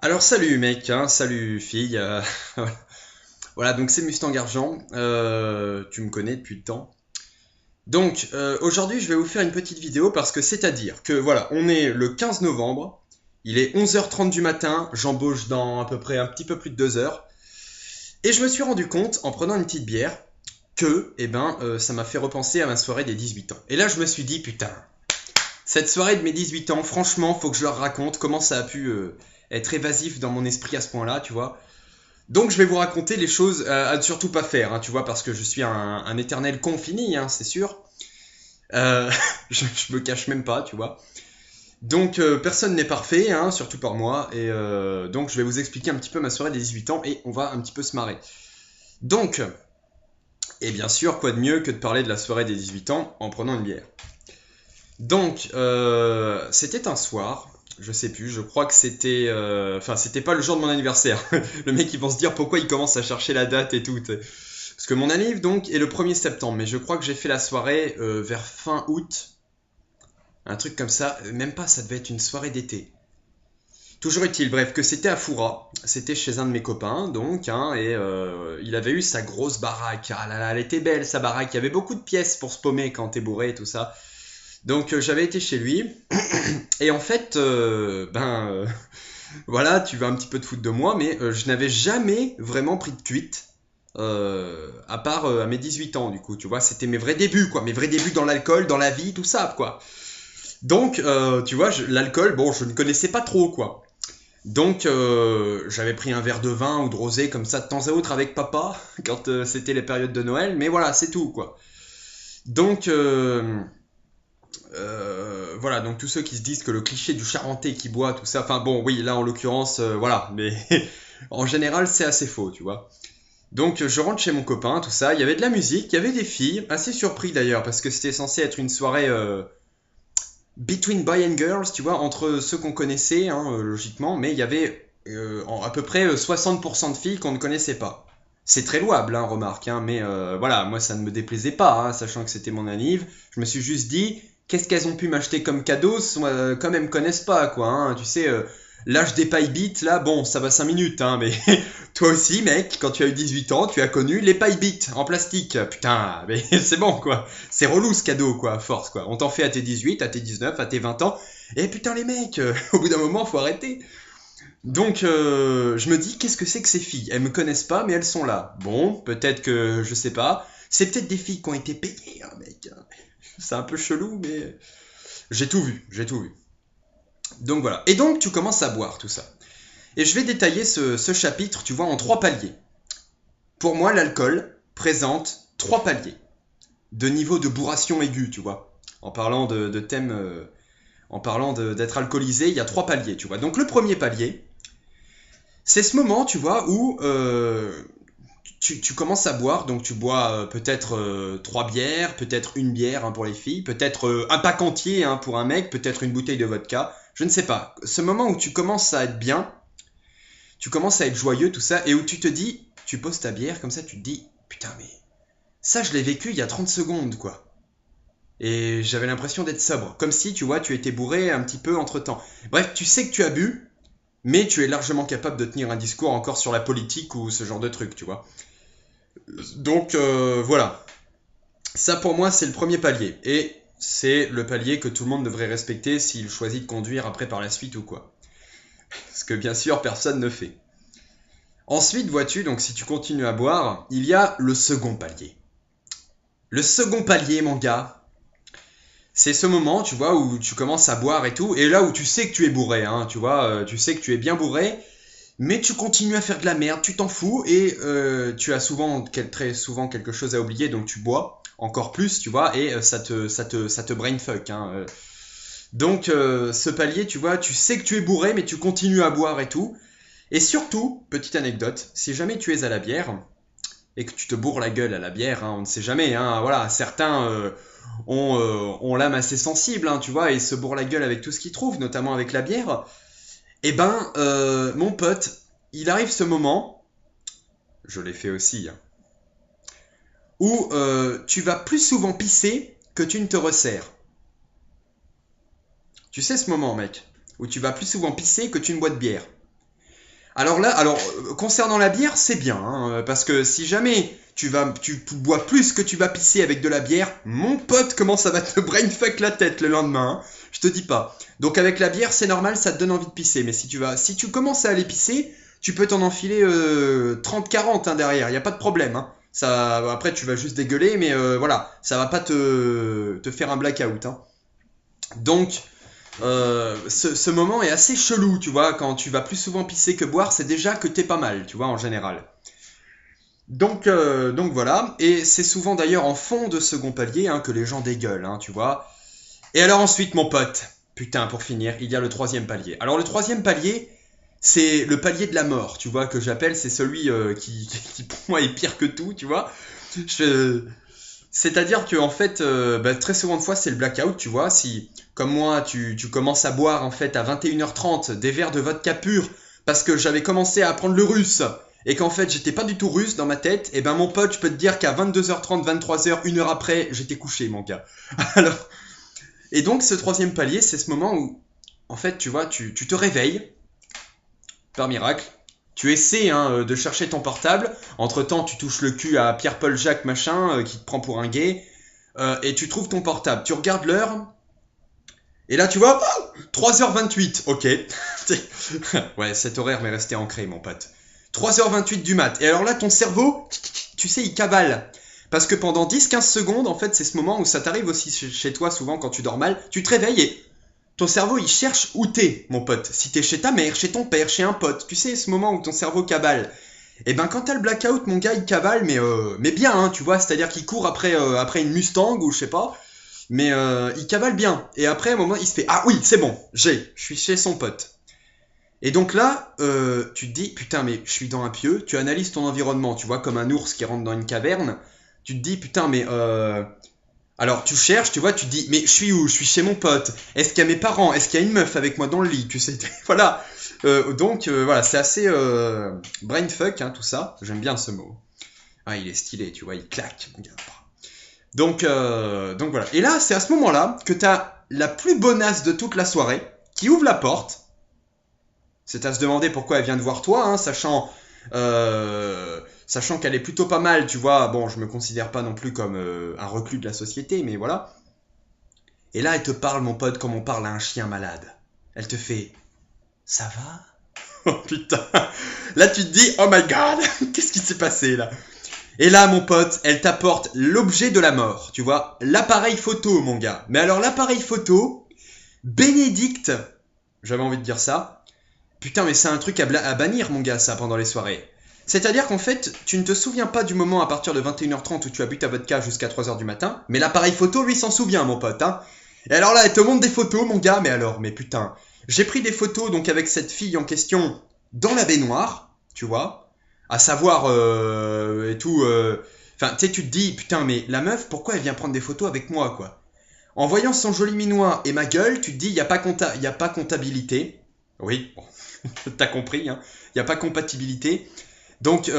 Alors salut mec, hein, salut fille. Voilà, donc c'est Mustang Argent. Tu me connais depuis le temps. Donc aujourd'hui je vais vous faire une petite vidéo parce que c'est-à-dire que voilà, on est le 15 novembre, il est 11h30 du matin, j'embauche dans à peu près un petit peu plus de 2 heures. Et je me suis rendu compte en prenant une petite bière que ça m'a fait repenser à ma soirée des 18 ans. Et là je me suis dit putain, cette soirée de mes 18 ans, franchement, faut que je leur raconte comment ça a pu être évasif dans mon esprit à ce point-là, tu vois. Donc je vais vous raconter les choses à ne surtout pas faire, hein, tu vois, parce que je suis un éternel con fini, hein, c'est sûr. Euh, je me cache même pas, tu vois. Donc personne n'est parfait, hein, surtout par moi, et donc je vais vous expliquer un petit peu ma soirée des 18 ans et on va un petit peu se marrer. Donc, et bien sûr, quoi de mieux que de parler de la soirée des 18 ans en prenant une bière. Donc, c'était un soir, je sais plus, je crois que c'était... Enfin, c'était pas le jour de mon anniversaire. Le mec, ils vont se dire pourquoi il commence à chercher la date et tout. T'sais. Parce que mon anniv, donc, est le 1er septembre, mais je crois que j'ai fait la soirée vers fin août, un truc comme ça, même pas, ça devait être une soirée d'été. Toujours est-il, bref, que c'était à Foura, c'était chez un de mes copains, donc, hein, et il avait eu sa grosse baraque. Ah là là, elle était belle, sa baraque, il y avait beaucoup de pièces pour se paumer quand t'es bourré et tout ça. Donc j'avais été chez lui et en fait voilà, tu vas un petit peu te foutre de moi mais je n'avais jamais vraiment pris de cuite à part à mes 18 ans du coup, tu vois, c'était mes vrais débuts quoi, mes vrais débuts dans l'alcool, dans la vie, tout ça quoi. Donc tu vois, l'alcool, bon, je ne connaissais pas trop quoi. Donc j'avais pris un verre de vin ou de rosé comme ça de temps à autre avec papa quand c'était les périodes de Noël, mais voilà, c'est tout quoi. Donc voilà, donc tous ceux qui se disent que le cliché du Charentais qui boit, tout ça, enfin bon, oui, là en l'occurrence, voilà, mais en général c'est assez faux, tu vois. Donc je rentre chez mon copain, tout ça, il y avait de la musique, il y avait des filles, assez surpris d'ailleurs, parce que c'était censé être une soirée between boy and girls, tu vois, entre ceux qu'on connaissait, hein, logiquement, mais il y avait à peu près 60% de filles qu'on ne connaissait pas. C'est très louable, hein, remarque, hein, mais voilà, moi ça ne me déplaisait pas, hein, sachant que c'était mon anniv. Je me suis juste dit, qu'est-ce qu'elles ont pu m'acheter comme cadeau, comme elles me connaissent pas, quoi, hein, tu sais, l'âge des paille bites, là, bon, ça va 5 minutes, hein, mais toi aussi, mec, quand tu as eu 18 ans, tu as connu les paille bites en plastique. Putain, mais c'est bon, quoi. C'est relou ce cadeau, quoi, à force, quoi. On t'en fait à tes 18, à tes 19, à tes 20 ans. Et putain, les mecs, au bout d'un moment, faut arrêter. Donc, je me dis, qu'est-ce que c'est que ces filles? Elles me connaissent pas, mais elles sont là. Bon, peut-être que, je sais pas. C'est peut-être des filles qui ont été payées, hein, mec. C'est un peu chelou, mais j'ai tout vu, j'ai tout vu. Donc voilà. Et donc, tu commences à boire tout ça. Et je vais détailler ce chapitre, tu vois, en trois paliers. Pour moi, l'alcool présente trois paliers de niveau de bourration aiguë, tu vois. En parlant de thème, en parlant d'être alcoolisé, il y a trois paliers, tu vois. Donc le premier palier, c'est ce moment, tu vois, où tu commences à boire, donc tu bois peut-être trois bières, peut-être une bière hein, pour les filles, peut-être un pack entier hein, pour un mec, peut-être une bouteille de vodka, je ne sais pas. Ce moment où tu commences à être bien, tu commences à être joyeux, tout ça, et où tu te dis, tu poses ta bière comme ça, tu te dis, putain mais ça je l'ai vécu il y a 30 secondes quoi. Et j'avais l'impression d'être sobre, comme si tu vois, tu étais bourré un petit peu entre temps. Bref, tu sais que tu as bu, mais tu es largement capable de tenir un discours encore sur la politique ou ce genre de truc, tu vois. Donc voilà, ça pour moi c'est le premier palier. Et c'est le palier que tout le monde devrait respecter s'il choisit de conduire après par la suite ou quoi. Ce que bien sûr personne ne fait. Ensuite, vois-tu, donc si tu continues à boire, il y a le second palier. Le second palier, mon gars, c'est ce moment, tu vois, où tu commences à boire et tout, et là où tu sais que tu es bourré, hein, tu vois, tu sais que tu es bien bourré, mais tu continues à faire de la merde, tu t'en fous, et tu as souvent, très souvent quelque chose à oublier, donc tu bois encore plus, tu vois, et ça te brainfuck, hein. Donc ce palier, tu vois, tu sais que tu es bourré, mais tu continues à boire et tout. Et surtout, petite anecdote, si jamais tu es à la bière, et que tu te bourres la gueule à la bière, hein, on ne sait jamais, hein, voilà, certains ont l'âme assez sensible, hein, tu vois, et se bourrent la gueule avec tout ce qu'ils trouvent, notamment avec la bière. Eh ben, mon pote, il arrive ce moment, je l'ai fait aussi, hein, où tu vas plus souvent pisser que tu ne te resserres. Tu sais ce moment, mec, où tu vas plus souvent pisser que tu ne bois de bière. Alors là, concernant la bière, c'est bien, hein, parce que si jamais tu bois plus que tu vas pisser avec de la bière, mon pote, comment ça va te brainfuck la tête le lendemain, hein, je te dis pas. Donc avec la bière, c'est normal, ça te donne envie de pisser, mais si tu commences à aller pisser, tu peux t'en enfiler 30-40 hein, derrière, y a pas de problème, hein. Ça, après, tu vas juste dégueuler, mais voilà, ça va pas te faire un blackout, hein. Donc, ce moment est assez chelou, tu vois, quand tu vas plus souvent pisser que boire, c'est déjà que t'es pas mal, tu vois, en général. Donc voilà, et c'est souvent d'ailleurs en fond de second palier hein, que les gens dégueulent, hein, tu vois. Et alors ensuite, mon pote, putain, pour finir, il y a le troisième palier. Alors le troisième palier, c'est le palier de la mort, tu vois, que j'appelle, c'est celui qui pour moi est pire que tout, tu vois. Je, C'est-à-dire que en fait, très souvent de fois, c'est le blackout, tu vois. Si, comme moi, tu commences à boire en fait à 21h30 des verres de vodka pur parce que j'avais commencé à apprendre le russe et qu'en fait j'étais pas du tout russe dans ma tête, et ben mon pote, je peux te dire qu'à 22h30, 23h, une heure après, j'étais couché, mon gars. Alors, et donc ce troisième palier, c'est ce moment où, en fait, tu vois, tu te réveilles par miracle. Tu essaies hein, de chercher ton portable. Entre-temps, tu touches le cul à Pierre-Paul Jacques machin qui te prend pour un gay. Et tu trouves ton portable. Tu regardes l'heure. Et là, tu vois, oh, 3h28. Ok. Ouais, cet horaire m'est resté ancré, mon pote. 3h28 du mat. Et alors là, ton cerveau, tu sais, il cavale. Parce que pendant 10-15 secondes, en fait, c'est ce moment où ça t'arrive aussi chez toi, souvent quand tu dors mal. Tu te réveilles et ton cerveau, il cherche où t'es, mon pote. Si t'es chez ta mère, chez ton père, chez un pote. Tu sais, ce moment où ton cerveau cavale. Et ben, quand t'as le blackout, mon gars, il cavale, mais bien, hein, tu vois. C'est-à-dire qu'il court après une Mustang ou je sais pas. Mais il cavale bien. Et après, à un moment, il se fait ah oui, c'est bon, je suis chez son pote. Et donc là, tu te dis, putain, mais je suis dans un pieu. Tu analyses ton environnement, tu vois, comme un ours qui rentre dans une caverne. Tu te dis, putain, mais alors tu cherches, tu vois, tu te dis, mais je suis où? Je suis chez mon pote. Est-ce qu'il y a mes parents? Est-ce qu'il y a une meuf avec moi dans le lit? Tu sais, voilà. Voilà, c'est assez brainfuck, hein, tout ça. J'aime bien ce mot. Ah, il est stylé, tu vois, il claque, mon gars. Donc voilà. Et là, c'est à ce moment-là que t'as la plus bonasse de toute la soirée qui ouvre la porte. C'est à se demander pourquoi elle vient de voir toi, hein, sachant qu'elle est plutôt pas mal, tu vois. Bon, je me considère pas non plus comme un reclus de la société, mais voilà. Et là, elle te parle, mon pote, comme on parle à un chien malade. Elle te fait ça va? Oh putain. Là, tu te dis oh my god, qu'est-ce qui s'est passé là? Et là, mon pote, elle t'apporte l'objet de la mort, tu vois, l'appareil photo, mon gars. Mais alors, l'appareil photo, Bénédicte, j'avais envie de dire ça. Putain, mais c'est un truc à bannir, mon gars, ça, pendant les soirées. C'est-à-dire qu'en fait, tu ne te souviens pas du moment à partir de 21h30 où tu as bu ta vodka jusqu'à 3h du matin, mais l'appareil photo, lui, s'en souvient, mon pote, hein. Et alors là, elle te montre des photos, mon gars, mais alors, mais putain. J'ai pris des photos, donc, avec cette fille en question, dans la baignoire, tu vois, à savoir, et tout, enfin, tu sais, tu te dis, putain, mais la meuf, pourquoi elle vient prendre des photos avec moi, quoi? En voyant son joli minois et ma gueule, tu te dis, y a pas comptabilité. Oui, bon, t'as compris, hein. Y a pas compatibilité. Donc,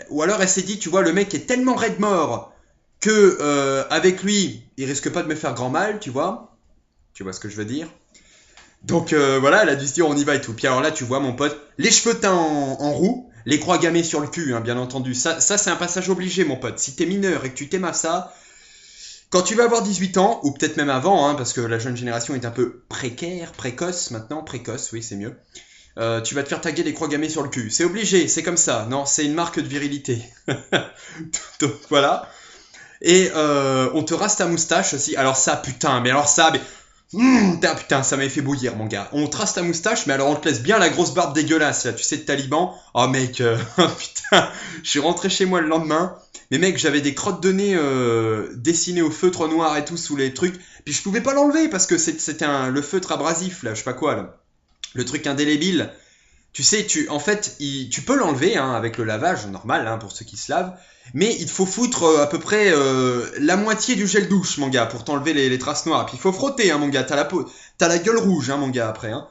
ou alors elle s'est dit, tu vois, le mec est tellement raide mort que avec lui, il risque pas de me faire grand mal, tu vois. Tu vois ce que je veux dire. Donc voilà, elle a dû se dire, on y va et tout. Puis alors là, tu vois, mon pote, les cheveux teints en roux, les croix gammées sur le cul, hein, bien entendu. Ça c'est un passage obligé, mon pote. Si t'es mineur et que tu t'aimes à ça, quand tu vas avoir 18 ans, ou peut-être même avant, hein, parce que la jeune génération est un peu précoce maintenant, précoce, oui, c'est mieux. Tu vas te faire taguer des croix gammées sur le cul. C'est obligé, c'est comme ça. Non, c'est une marque de virilité. Donc voilà. Et on te rase ta moustache aussi. Alors ça, putain, mais alors ça, mais... putain, ça m'avait fait bouillir, mon gars. On trace ta moustache, mais alors on te laisse bien la grosse barbe dégueulasse, là, tu sais, de taliban. Oh mec, putain, je suis rentré chez moi le lendemain. Mais mec, j'avais des crottes de nez dessinées au feutre noir et tout sous les trucs. Puis je pouvais pas l'enlever parce que c'était le feutre abrasif, là, je sais pas quoi, là. Le truc indélébile. Tu sais, en fait, tu peux l'enlever hein, avec le lavage normal hein, pour ceux qui se lavent, mais il te faut foutre à peu près la moitié du gel douche, mon gars, pour t'enlever les traces noires. Puis il faut frotter, hein, mon gars. T'as la gueule rouge, hein, mon gars, après. Hein.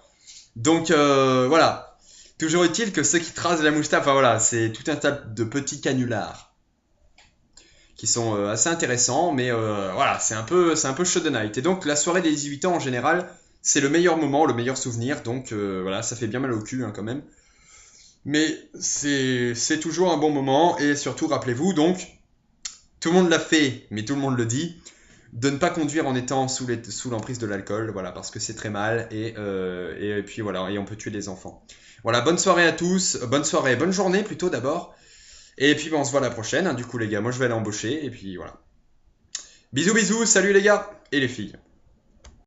Donc voilà. Toujours est-il que ceux qui tracent la moustache, enfin voilà, c'est tout un tas de petits canulars qui sont assez intéressants, mais voilà, c'est un peu show the night. Et donc la soirée des 18 ans en général. C'est le meilleur moment, le meilleur souvenir, donc voilà, ça fait bien mal au cul hein, quand même. Mais c'est toujours un bon moment, et surtout, rappelez-vous, donc, tout le monde l'a fait, mais tout le monde le dit, de ne pas conduire en étant sous l'emprise de l'alcool, voilà, parce que c'est très mal, et puis voilà, et on peut tuer des enfants. Voilà, bonne soirée à tous, bonne soirée, bonne journée plutôt d'abord, et puis ben, on se voit la prochaine, hein, du coup les gars, moi je vais aller embaucher, et puis voilà. Bisous bisous, salut les gars, et les filles.